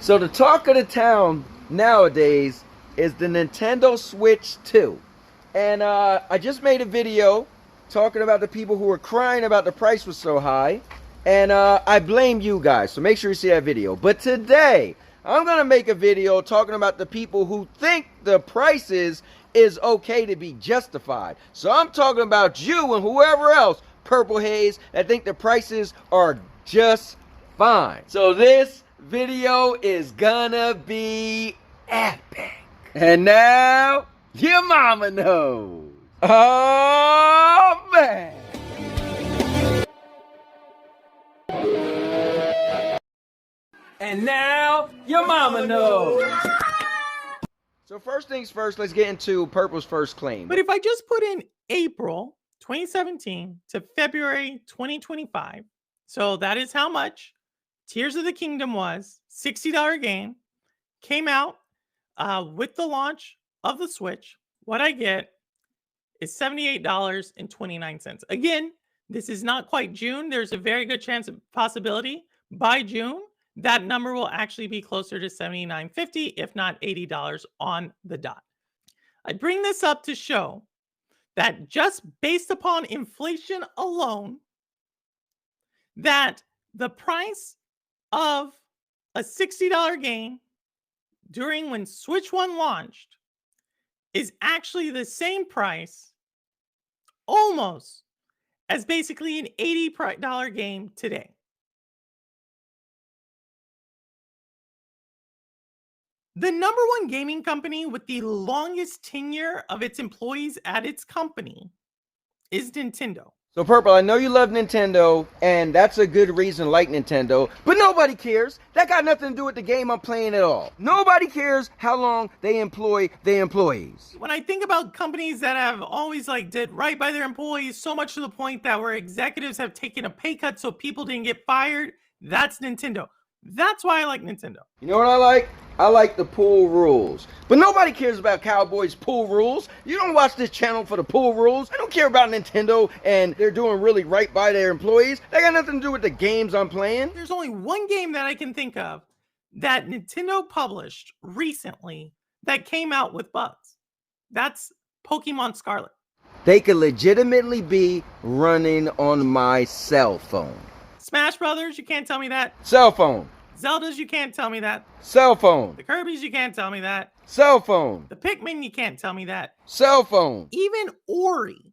So the talk of the town nowadays is the Nintendo Switch 2. And I just made a video talking about the people who were crying about the price was so high. And I blame you guys, so make sure you see that video. But today, I'm going to make a video talking about the people who think the prices is okay to be justified. So I'm talking about you and whoever else, Purple Haze, that think the prices are just fine. So this video is gonna be epic. And now, your mama knows. Oh, man. And now, your mama knows. So first things first, let's get into Purple's first claim. But if I just put in April 2017 to February 2025, so that is how much Tears of the Kingdom was, $60 game, came out with the launch of the Switch. What I get is $78.29. Again, this is not quite June. There's a very good chance of possibility by June that number will actually be closer to $79.50, if not $80 on the dot. I bring this up to show that just based upon inflation alone, that the price of a $60 game during when Switch 1 launched is actually the same price almost as basically an $80 game today. The number one gaming company with the longest tenure of its employees at its company is Nintendo. So Purple, I know you love Nintendo, and that's a good reason to like Nintendo, but nobody cares. That got nothing to do with the game I'm playing at all. Nobody cares how long they employ their employees. When I think about companies that have always did right by their employees, so much to the point that where executives have taken a pay cut so people didn't get fired, that's Nintendo. That's why I like Nintendo. You know what I like? I like the pool rules. But nobody cares about Cowboys pool rules. You don't watch this channel for the pool rules. I don't care about Nintendo and they're doing really right by their employees. They got nothing to do with the games I'm playing. There's only one game that I can think of that Nintendo published recently that came out with bugs. That's Pokemon Scarlet. They could legitimately be running on my cell phone. Smash Brothers, you can't tell me that. Cell phone. Zeldas, you can't tell me that. Cell phone. The Kirby's, you can't tell me that. Cell phone. The Pikmin, you can't tell me that. Cell phone. Even Ori,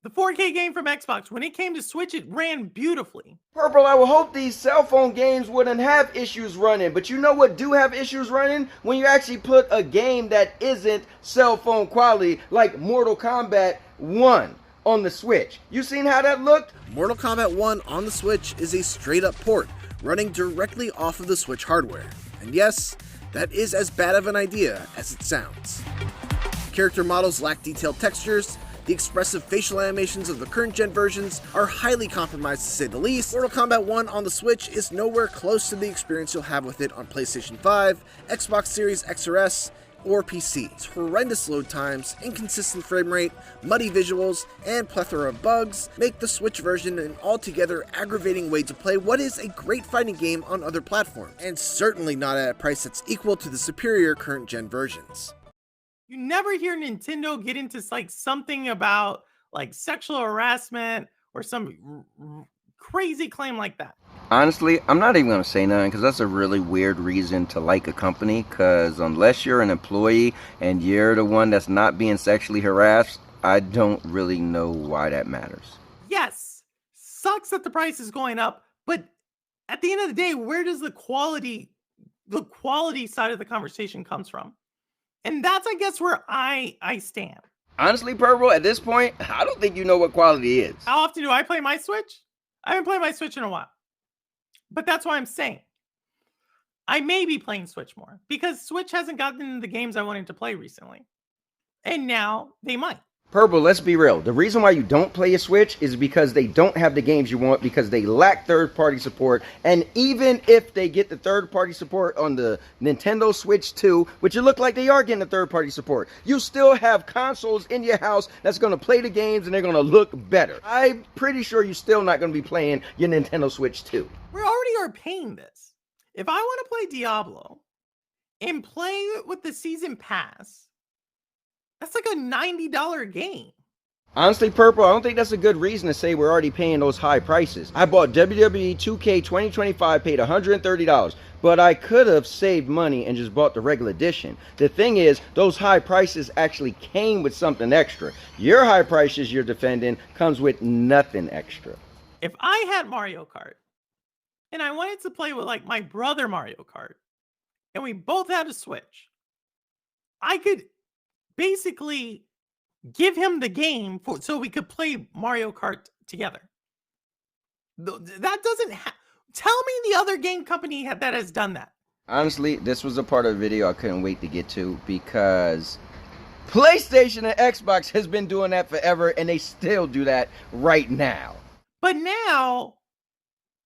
the 4K game from Xbox, when it came to Switch, it ran beautifully. Purple, I would hope these cell phone games wouldn't have issues running, but you know what do have issues running? When you actually put a game that isn't cell phone quality, like Mortal Kombat 1 on the Switch. You seen how that looked? Mortal Kombat 1 on the Switch is a straight up port, running directly off of the Switch hardware. And yes, that is as bad of an idea as it sounds. Character models lack detailed textures, the expressive facial animations of the current gen versions are highly compromised to say the least. Mortal Kombat 1 on the Switch is nowhere close to the experience you'll have with it on PlayStation 5, Xbox Series X or S, or PC. Its horrendous load times, inconsistent frame rate, muddy visuals, and plethora of bugs make the Switch version an altogether aggravating way to play what is a great fighting game on other platforms, and certainly not at a price that's equal to the superior current gen versions. You never hear Nintendo get into something about sexual harassment or some crazy claim like that. Honestly, I'm not even going to say nothing because that's a really weird reason to like a company, because unless you're an employee and you're the one that's not being sexually harassed, I don't really know why that matters. Yes, sucks that the price is going up, but at the end of the day, where does the quality side of the conversation comes from? And that's, I guess, where I stand. Honestly, Purple, at this point, I don't think you know what quality is. How often do I play my Switch? I haven't played my Switch in a while. But that's why I'm saying I may be playing Switch more because Switch hasn't gotten the games I wanted to play recently. And now they might. Purple, let's be real. The reason why you don't play a Switch is because they don't have the games you want, because they lack third-party support. And even if they get the third-party support on the Nintendo Switch 2, which it look like they are getting the third-party support, you still have consoles in your house that's going to play the games and they're going to look better. I'm pretty sure you're still not going to be playing your Nintendo Switch 2. We already are paying this. If I want to play Diablo and play it with the season pass, that's like a $90 game. Honestly, Purple, I don't think that's a good reason to say we're already paying those high prices. I bought WWE 2K 2025, paid $130, but I could have saved money and just bought the regular edition. The thing is, those high prices actually came with something extra. Your high prices you're defending comes with nothing extra. If I had Mario Kart and I wanted to play with like my brother Mario Kart and we both had a Switch, I could basically give him the game so we could play Mario Kart together. That doesn't tell me the other game company that has done that. Honestly, this was a part of the video I couldn't wait to get to because PlayStation and Xbox has been doing that forever and they still do that right now. But now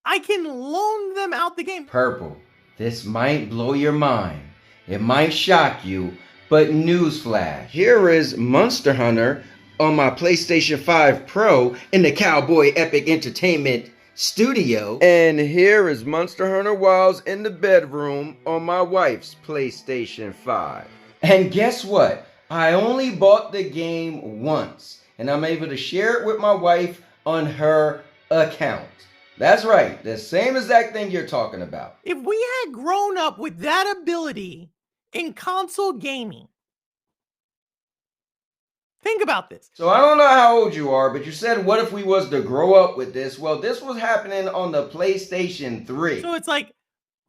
I can loan them out the game. Purple, this might blow your mind. It might shock you. But newsflash, here is Monster Hunter on my PlayStation 5 Pro in the Cowboy Epic Entertainment studio. And here is Monster Hunter Wilds in the bedroom on my wife's PlayStation 5. And guess what? I only bought the game once. And I'm able to share it with my wife on her account. That's right, the same exact thing you're talking about. If we had grown up with that ability in console gaming. Think about this. So I don't know how old you are, but you said, what if we was to grow up with this? Well, this was happening on the PlayStation 3. So it's like,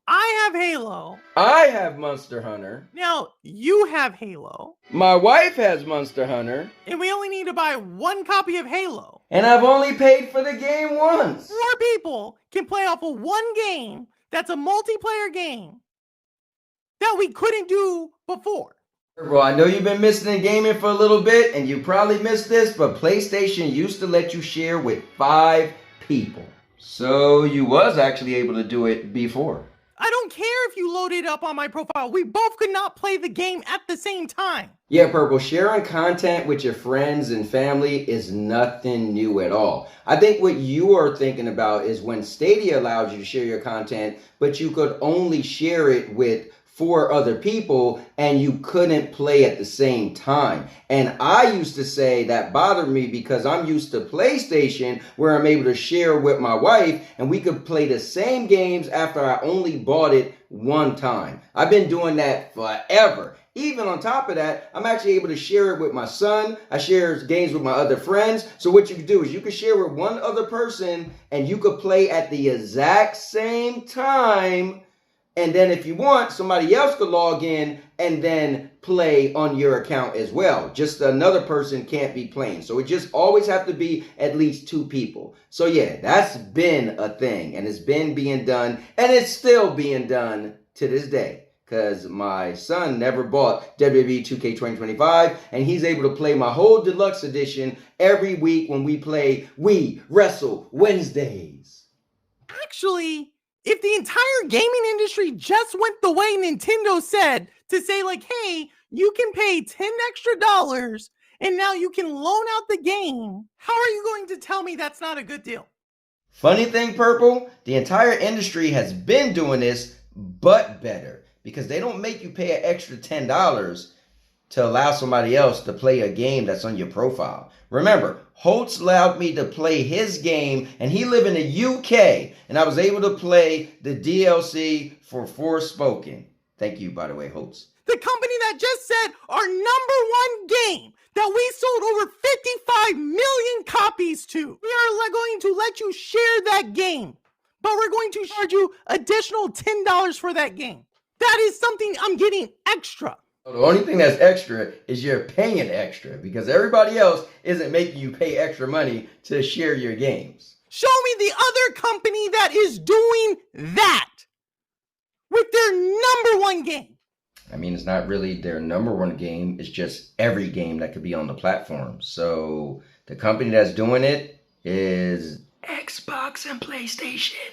I have Halo. I have Monster Hunter. Now, you have Halo. My wife has Monster Hunter. And we only need to buy one copy of Halo. And I've only paid for the game once. 4 people can play off of one game that's a multiplayer game that we couldn't do before. Well, I know you've been missing gaming for a little bit, and you probably missed this, but PlayStation used to let you share with 5 people. So you was actually able to do it before. I don't care if you load it up on my profile. We both could not play the game at the same time. Yeah, Purple, sharing content with your friends and family is nothing new at all. I think what you are thinking about is when Stadia allows you to share your content, but you could only share it with 4 other people and you couldn't play at the same time. And I used to say that bothered me because I'm used to PlayStation where I'm able to share with my wife and we could play the same games after I only bought it one time. I've been doing that forever. Even on top of that, I'm actually able to share it with my son. I share games with my other friends. So what you can do is you can share with one other person and you could play at the exact same time. And then if you want, somebody else could log in and then play on your account as well. Just another person can't be playing. So it just always have to be at least 2 people. So yeah, that's been a thing and it's been being done and it's still being done to this day. Because my son never bought WWE 2K 2025 and he's able to play my whole deluxe edition every week when we play We Wrestle Wednesdays. Actually, if the entire gaming industry just went the way Nintendo said to say like, hey, you can pay $10 extra and now you can loan out the game, how are you going to tell me that's not a good deal? Funny thing, Purple, the entire industry has been doing this, but better. Because they don't make you pay an extra $10 to allow somebody else to play a game that's on your profile. Remember, Holtz allowed me to play his game, and he live in the UK, and I was able to play the DLC for Forspoken. Thank you, by the way, Holtz. The company that just said our #1 game that we sold over 55 million copies to. We are going to let you share that game, but we're going to charge you additional $10 for that game. That is something I'm getting extra. The only thing that's extra is you're paying extra because everybody else isn't making you pay extra money to share your games. Show me the other company that is doing that with their #1 game. I mean, it's not really their #1 game. It's just every game that could be on the platform. So the company that's doing it is Xbox and PlayStation,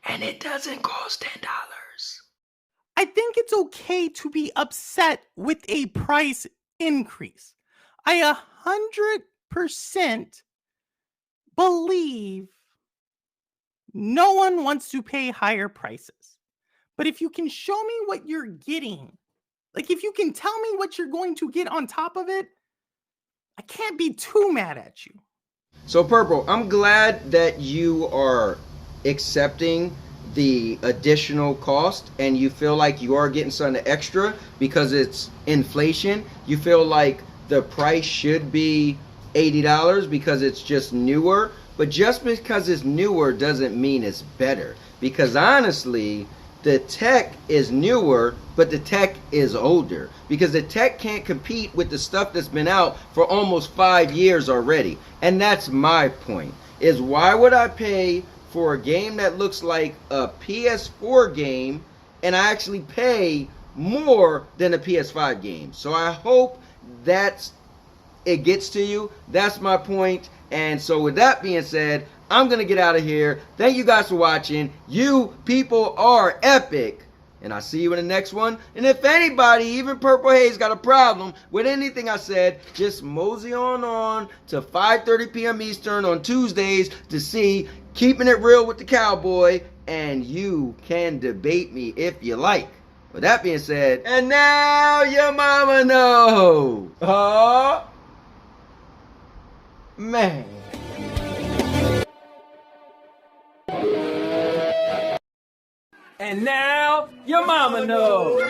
and it doesn't cost $10. I think it's okay to be upset with a price increase. I 100% believe no one wants to pay higher prices. But if you can show me what you're getting, like if you can tell me what you're going to get on top of it, I can't be too mad at you. So Purple, I'm glad that you are accepting the additional cost and you feel like you are getting something extra because it's inflation. You feel like the price should be $80 because it's just newer. But just because it's newer doesn't mean it's better. Because honestly, the tech is newer, but the tech is older. Because the tech can't compete with the stuff that's been out for almost 5 years already. And that's my point, is why would I pay for a game that looks like a PS4 game and I actually pay more than a PS5 game? So I hope that it gets to you. That's my point. And so with that being said, I'm going to get out of here. Thank you guys for watching. You people are epic. And I'll see you in the next one. And if anybody, even Purple Haze, got a problem with anything I said, just mosey on to 5:30 p.m. Eastern on Tuesdays to see Keeping It Real with the Cowboy. And you can debate me if you like. With that being said, and now your mama knows. Oh, man. And now your mama knows.